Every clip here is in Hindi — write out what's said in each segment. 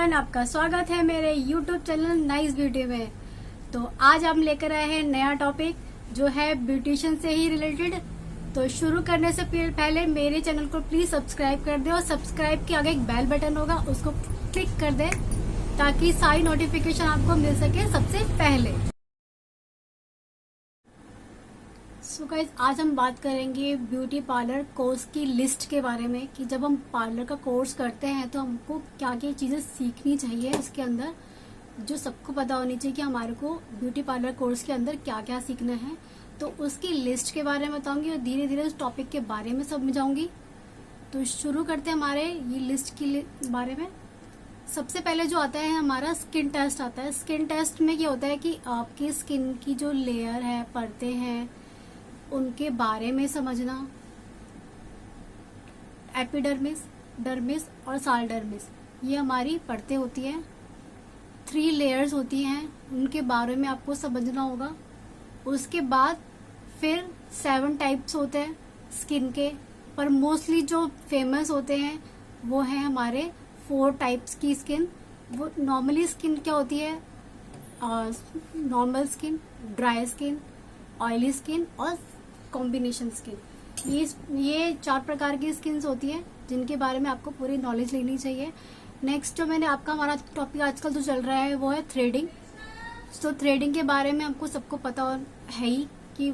एवरीवन, आपका स्वागत है मेरे यूट्यूब चैनल नाइस ब्यूटी में। तो आज हम लेकर आए हैं नया टॉपिक जो है ब्यूटिशियन से ही रिलेटेड। तो शुरू करने से पहले मेरे चैनल को प्लीज सब्सक्राइब कर दे और सब्सक्राइब के आगे एक बेल बटन होगा, उसको क्लिक कर दे ताकि सारी नोटिफिकेशन आपको मिल सके सबसे पहले। सो गाइस, आज हम बात करेंगे ब्यूटी पार्लर कोर्स की लिस्ट के बारे में कि जब हम पार्लर का कोर्स करते हैं तो हमको क्या क्या चीजें सीखनी चाहिए इसके अंदर, जो सबको पता होनी चाहिए कि हमारे को ब्यूटी पार्लर कोर्स के अंदर क्या क्या सीखना है। तो उसकी लिस्ट के बारे में बताऊंगी और धीरे धीरे उस टॉपिक के बारे में समझाऊंगी। तो शुरू करते हैं हमारे ये लिस्ट की बारे में। सबसे पहले जो आता है हमारा स्किन टेस्ट आता है। स्किन टेस्ट में क्या होता है कि आपकी स्किन की जो लेयर है, परतें हैं, उनके बारे में समझना। एपिडर्मिस, डर्मिस और सालडर्मिस, ये हमारी परतें होती हैं। 3 लेयर्स होती हैं, उनके बारे में आपको समझना होगा। उसके बाद फिर 7 टाइप्स होते हैं स्किन के, पर मोस्टली जो फेमस होते हैं वो है हमारे 4 टाइप्स की स्किन। वो नॉर्मली स्किन क्या होती है? Normal skin, dry skin, oily skin और कॉम्बिनेशन स्किन। ये 4 प्रकार की स्किन्स होती है जिनके बारे में आपको पूरी नॉलेज लेनी चाहिए। नेक्स्ट जो हमारा टॉपिक आजकल जो चल रहा है वो है थ्रेडिंग। तो थ्रेडिंग के बारे में हमको सबको पता है ही कि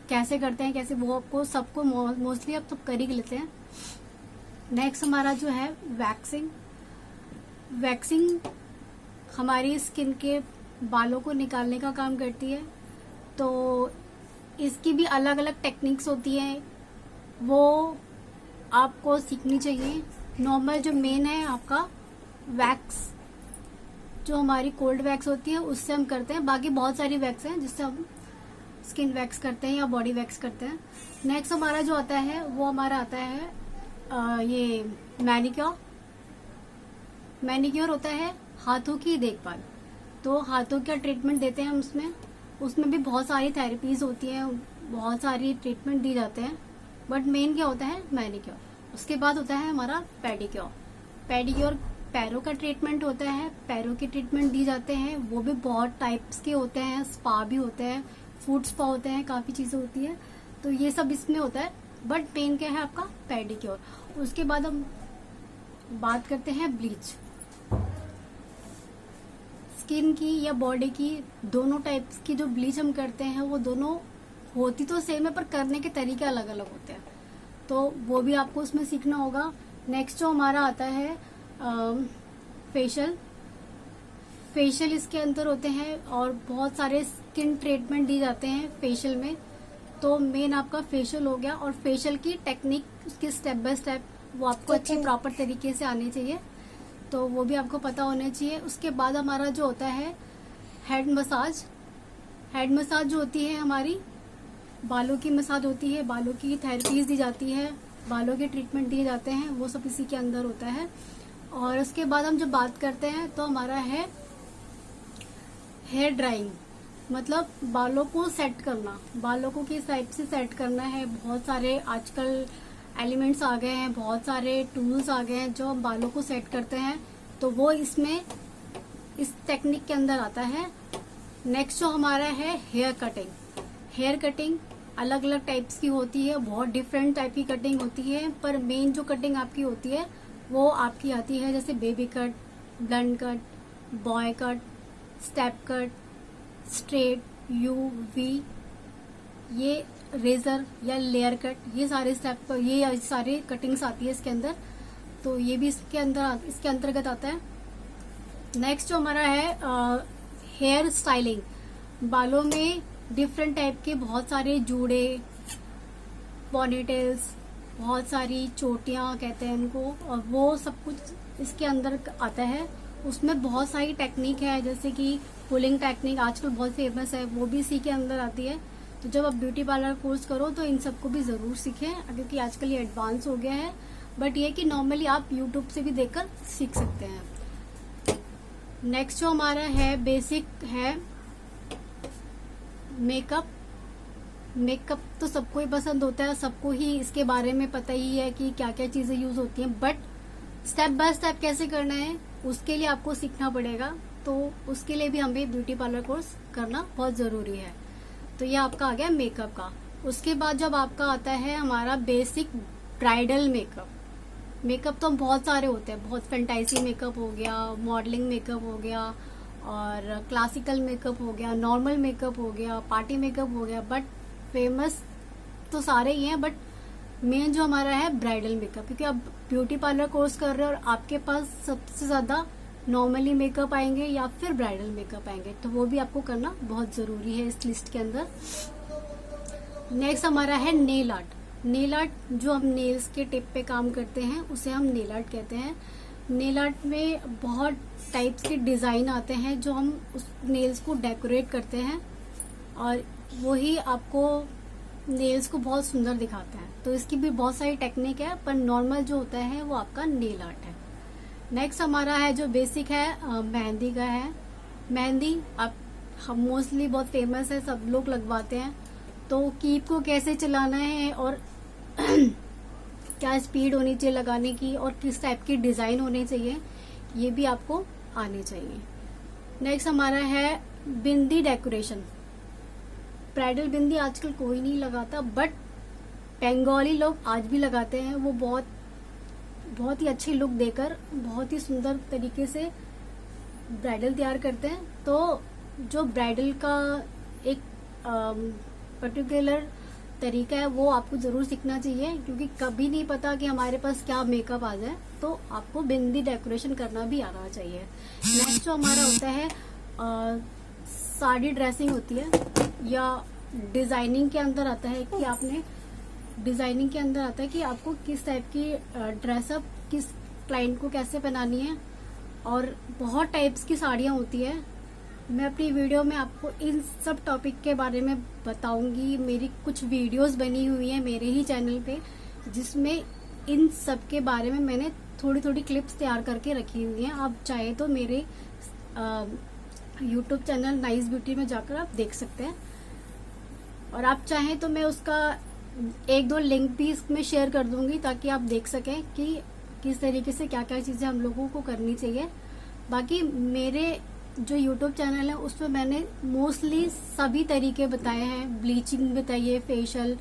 कैसे करते हैं, कैसे वो आपको सबको मोस्टली आप सब कर ही लेते हैं। नेक्स्ट हमारा जो है वैक्सिंग। वैक्सिंग हमारी स्किन के बालों को निकालने का काम करती है। तो इसकी भी अलग अलग टेक्निक्स होती हैं, वो आपको सीखनी चाहिए। नॉर्मल जो मेन है आपका वैक्स, जो हमारी कोल्ड वैक्स होती है उससे हम करते हैं। बाकी बहुत सारी वैक्स हैं जिससे हम स्किन वैक्स करते हैं या बॉडी वैक्स करते हैं। नेक्स्ट हमारा जो आता है वो हमारा आता है ये मैनिक्योर। मैनिक्योर होता है हाथों की देखभाल। तो हाथों का ट्रीटमेंट देते हैं हम उसमें भी बहुत सारी थेरेपीज होती हैं, बहुत सारी ट्रीटमेंट दी जाते हैं, बट मेन क्या होता है? मैनिक्योर। उसके बाद होता है हमारा पेडिक्योर। पेडिक्योर पैरों का ट्रीटमेंट होता है, पैरों के ट्रीटमेंट दी जाते हैं। वो भी बहुत टाइप्स के होते हैं, स्पा भी होते हैं, फूड स्पा होते हैं, काफी चीजें होती है। तो ये सब इसमें होता है, बट मेन क्या है आपका? पेडिक्योर। उसके बाद हम बात करते हैं ब्लीच। स्किन की या बॉडी की दोनों टाइप्स की जो ब्लीच हम करते हैं वो दोनों होती तो सेम है, पर करने के तरीके अलग अलग होते हैं। तो वो भी आपको उसमें सीखना होगा। नेक्स्ट जो हमारा आता है फेशियल। फेशियल इसके अंदर होते हैं और बहुत सारे स्किन ट्रीटमेंट दी जाते हैं फेशियल में। तो मेन आपका फेशियल हो गया, और फेशियल की टेक्निक, उसकी स्टेप बाय स्टेप वो आपको अच्छे प्रॉपर तरीके से आने चाहिए, तो वो भी आपको पता होना चाहिए। उसके बाद हमारा जो होता है हेड मसाज। हेड मसाज जो होती है हमारी बालों की मसाज होती है, बालों की थेरेपीज दी जाती है, बालों के ट्रीटमेंट दिए जाते हैं, वो सब इसी के अंदर होता है। और उसके बाद हम जब बात करते हैं तो हमारा है हेयर ड्राइंग, मतलब बालों को सेट करना, बालों को किस टाइप से सेट करना है। बहुत सारे आजकल एलिमेंट्स आ गए हैं, बहुत सारे टूल्स आ गए हैं जो हम बालों को सेट करते हैं, तो वो इसमें इस टेक्निक के अंदर आता है। नेक्स्ट जो हमारा है हेयर कटिंग। हेयर कटिंग अलग अलग टाइप्स की होती है, बहुत डिफरेंट टाइप की कटिंग होती है, पर मेन जो कटिंग आपकी होती है वो आपकी आती है जैसे baby cut, blunt cut, boy cut, step cut, straight, U, V, ये रेजर या लेयर कट, ये सारे स्टेप, ये सारे कटिंग्स आती है इसके अंदर। तो ये भी इसके अंतर्गत आता है। नेक्स्ट जो हमारा है हेयर स्टाइलिंग। बालों में डिफरेंट टाइप के बहुत सारे जूड़े, पॉनीटेल्स, बहुत सारी चोटियां कहते हैं इनको, और वो सब कुछ इसके अंदर आता है। उसमें बहुत सारी टेक्निक है, जैसे कि पुलिंग टेक्निक आजकल बहुत फेमस है, वो भी इसी के अंदर आती है। तो जब आप ब्यूटी पार्लर कोर्स करो तो इन सबको भी जरूर सीखें, क्योंकि आजकल ये एडवांस हो गया है, बट ये कि नॉर्मली आप यूट्यूब से भी देखकर सीख सकते हैं। नेक्स्ट जो हमारा है बेसिक है मेकअप। मेकअप तो सबको ही पसंद होता है, सबको ही इसके बारे में पता ही है कि क्या क्या चीजें यूज होती हैं, बट स्टेप बाय स्टेप कैसे करना है उसके लिए आपको सीखना पड़ेगा, तो उसके लिए भी हमें ब्यूटी पार्लर कोर्स करना बहुत ज़रूरी है। तो ये आपका आ गया मेकअप का। उसके बाद जब आपका आता है हमारा बेसिक ब्राइडल मेकअप। मेकअप तो बहुत सारे होते हैं, बहुत फैंटासी मेकअप हो गया, मॉडलिंग मेकअप हो गया, और क्लासिकल मेकअप हो गया, नॉर्मल मेकअप हो गया, पार्टी मेकअप हो गया, बट फेमस तो सारे ही हैं, बट मेन जो हमारा है ब्राइडल मेकअप, क्योंकि आप ब्यूटी पार्लर कोर्स कर रहे हो और आपके पास सबसे ज्यादा नॉर्मली मेकअप आएंगे या फिर ब्राइडल मेकअप आएंगे, तो वो भी आपको करना बहुत जरूरी है इस लिस्ट के अंदर। नेक्स्ट हमारा है नेल आर्ट। नेल आर्ट जो हम नेल्स के टिप पे काम करते हैं उसे हम नेल आर्ट कहते हैं। नेल आर्ट में बहुत टाइप्स के डिजाइन आते हैं जो हम उस नेल्स को डेकोरेट करते हैं और वही आपको नेल्स को बहुत सुंदर दिखाते हैं। तो इसकी भी बहुत सारी टेक्निक है, पर नॉर्मल जो होता है वो आपका नेल आर्ट है। नेक्स्ट हमारा है जो बेसिक है मेहंदी का है। मेहंदी आप हम मोस्टली बहुत फेमस है, सब लोग लगवाते हैं। तो कीप को कैसे चलाना है और क्या स्पीड होनी चाहिए लगाने की और किस टाइप की डिजाइन होनी चाहिए, ये भी आपको आने चाहिए। नेक्स्ट हमारा है बिंदी डेकोरेशन। ब्राइडल बिंदी आजकल कोई नहीं लगाता, बट बंगाली लोग आज भी लगाते हैं। वो बहुत ही अच्छी लुक देकर बहुत ही सुंदर तरीके से ब्राइडल तैयार करते हैं। तो जो ब्राइडल का एक पर्टिकुलर तरीका है वो आपको जरूर सीखना चाहिए, क्योंकि कभी नहीं पता कि हमारे पास क्या मेकअप आ जाए, तो आपको बिंदी डेकोरेशन करना भी आना चाहिए। नेक्स्ट जो हमारा होता है साड़ी ड्रेसिंग होती है, या डिजाइनिंग के अंदर आता है कि आपने डिजाइनिंग के अंदर आता है कि आपको किस टाइप की ड्रेसअप किस क्लाइंट को कैसे पहनानी है, और बहुत टाइप्स की साड़ियां होती है। मैं अपनी वीडियो में आपको इन सब टॉपिक के बारे में बताऊंगी। मेरी कुछ वीडियोस बनी हुई है मेरे ही चैनल पे, जिसमें इन सब के बारे में मैंने थोड़ी थोड़ी क्लिप्स तैयार करके रखी हुई हैं। आप चाहे तो मेरे यूट्यूब चैनल नाइस ब्यूटी में जाकर आप देख सकते हैं, और आप चाहें तो मैं उसका एक दो लिंक भी इसमें शेयर कर दूंगी ताकि आप देख सकें कि किस तरीके से क्या क्या चीजें हम लोगों को करनी चाहिए। बाकी मेरे जो यूट्यूब चैनल है उसमें मैंने मोस्टली सभी तरीके बताए हैं। ब्लीचिंग बताई है, फेशियल,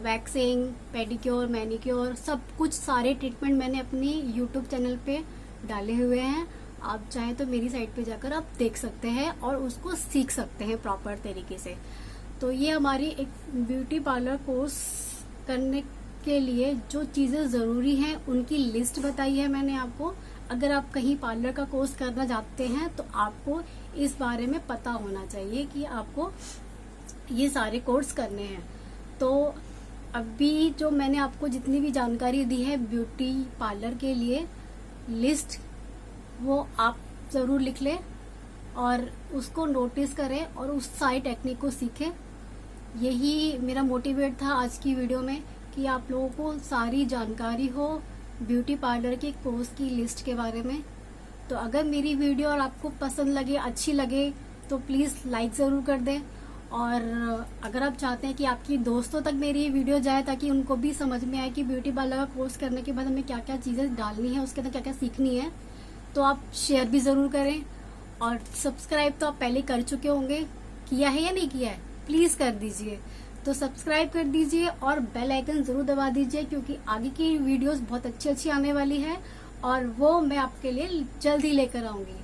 वैक्सिंग, पेडिक्योर, मैनिक्योर, सब कुछ सारे ट्रीटमेंट मैंने अपनी यूट्यूब चैनल पे डाले हुए हैं। आप चाहें तो मेरी साइट पे जाकर आप देख सकते हैं और उसको सीख सकते हैं प्रॉपर तरीके से। तो ये हमारी एक ब्यूटी पार्लर कोर्स करने के लिए जो चीजें जरूरी हैं उनकी लिस्ट बताई है मैंने आपको। अगर आप कहीं पार्लर का कोर्स करना चाहते हैं तो आपको इस बारे में पता होना चाहिए कि आपको ये सारे कोर्स करने हैं। तो अभी जो मैंने आपको जितनी भी जानकारी दी है ब्यूटी पार्लर के लिए लिस्ट, वो आप जरूर लिख लें और उसको नोटिस करें और उस सारी टेक्निक को सीखें। यही मेरा मोटिवेट था आज की वीडियो में कि आप लोगों को सारी जानकारी हो ब्यूटी पार्लर के कोर्स की लिस्ट के बारे में। तो अगर मेरी वीडियो और आपको पसंद लगे, अच्छी लगे, तो प्लीज लाइक जरूर कर दें। और अगर आप चाहते हैं कि आपकी दोस्तों तक मेरी ये वीडियो जाए ताकि उनको भी समझ में आए कि ब्यूटी पार्लर का कोर्स करने के बाद हमें क्या क्या चीजें डालनी है, उसके अंदर क्या क्या सीखनी है, तो आप शेयर भी जरूर करें। और सब्सक्राइब तो आप पहले कर चुके होंगे, किया है या नहीं किया है प्लीज कर दीजिए। तो सब्सक्राइब कर दीजिए और बेल आइकन जरूर दबा दीजिए, क्योंकि आगे की वीडियोस बहुत अच्छी अच्छी आने वाली है और वो मैं आपके लिए जल्द ही लेकर आऊंगी।